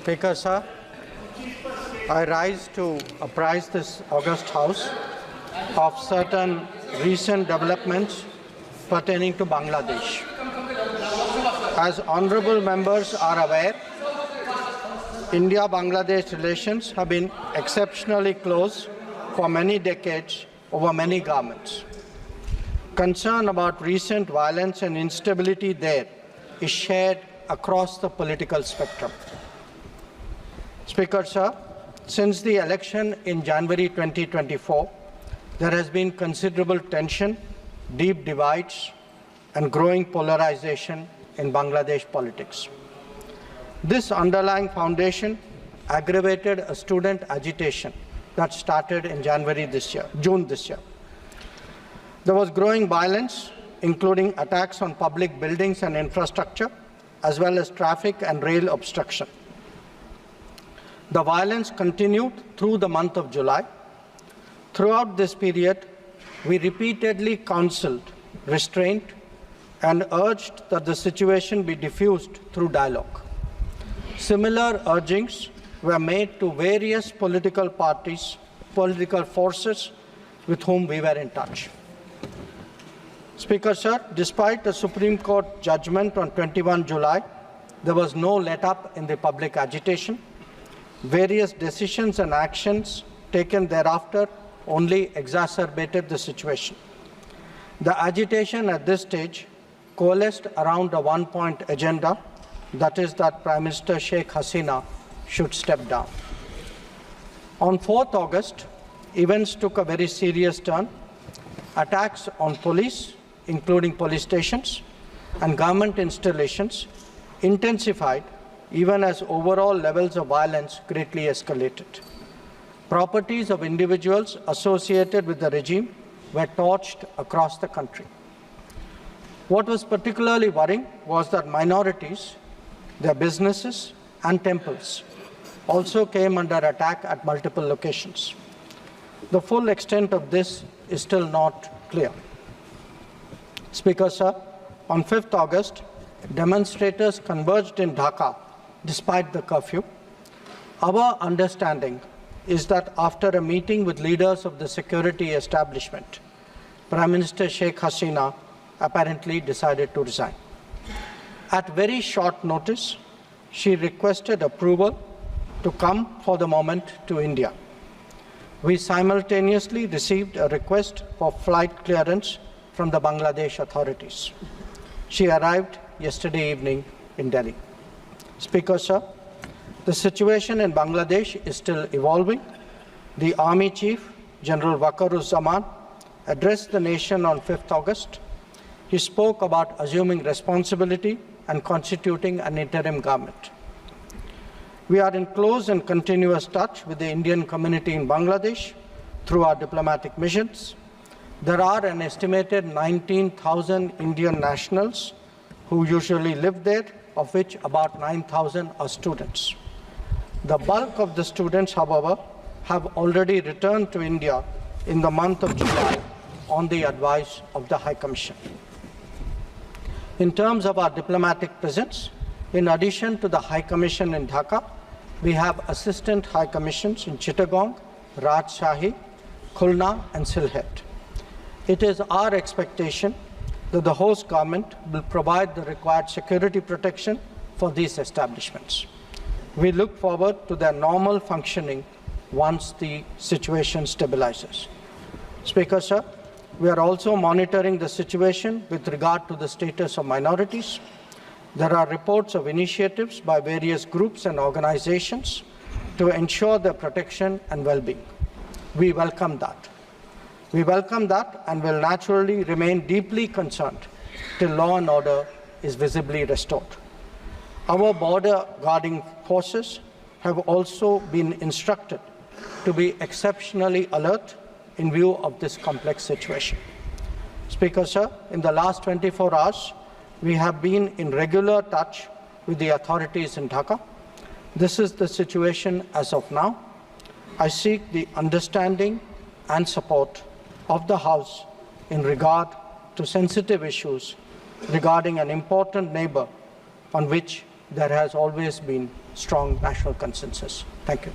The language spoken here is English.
Speaker, sir, I rise to apprise this august House of certain recent developments pertaining to Bangladesh. As honourable members are aware, India-Bangladesh relations have been exceptionally close for many decades over many governments. Concern about recent violence and instability there is shared across the political spectrum. Speaker, sir, since the election in January 2024, there has been considerable tension, deep divides, and growing polarization in Bangladesh politics. This underlying foundation aggravated a student agitation that started in June this year. There was growing violence, including attacks on public buildings and infrastructure, as well as traffic and rail obstruction. The violence continued through the month of July. Throughout this period, we repeatedly counseled restraint and urged that the situation be diffused through dialogue. Similar urgings were made to various political parties, political forces with whom we were in touch. Speaker, sir, despite the Supreme Court judgment on 21 July, there was no let-up in the public agitation. Various decisions and actions taken thereafter only exacerbated the situation. The agitation at this stage coalesced around a one-point agenda, that is that Prime Minister Sheikh Hasina should step down. On 4th August, events took a very serious turn. Attacks on police, including police stations, and government installations intensified even as overall levels of violence greatly escalated. Properties of individuals associated with the regime were torched across the country. What was particularly worrying was that minorities, their businesses and temples also came under attack at multiple locations. The full extent of this is still not clear. Speaker, sir, on 5th August, demonstrators converged in Dhaka despite the curfew. Our understanding is that after a meeting with leaders of the security establishment, Prime Minister Sheikh Hasina apparently decided to resign. At very short notice, she requested approval to come for the moment to India. We simultaneously received a request for flight clearance from the Bangladesh authorities. She arrived yesterday evening in Delhi. Speaker, sir, the situation in Bangladesh is still evolving. The Army Chief, General Waqaruzzaman, addressed the nation on 5th August. He spoke about assuming responsibility and constituting an interim government. We are in close and continuous touch with the Indian community in Bangladesh through our diplomatic missions. There are an estimated 19,000 Indian nationals who usually live there, of which about 9,000 are students. The bulk of the students, however, have already returned to India in the month of July on the advice of the High Commission. In terms of our diplomatic presence, in addition to the High Commission in Dhaka, we have assistant High Commissions in Chittagong, Rajshahi, Khulna and Sylhet. It is our expectation that the host government will provide the required security protection for these establishments. We look forward to their normal functioning once the situation stabilizes. Speaker, sir, we are also monitoring the situation with regard to the status of minorities. There are reports of initiatives by various groups and organizations to ensure their protection and well-being. We welcome that. We welcome that and will naturally remain deeply concerned till law and order is visibly restored. Our border guarding forces have also been instructed to be exceptionally alert in view of this complex situation. Speaker, sir, in the last 24 hours, we have been in regular touch with the authorities in Dhaka. This is the situation as of now. I seek the understanding and support of the House in regard to sensitive issues regarding an important neighbor on which there has always been strong national consensus. Thank you.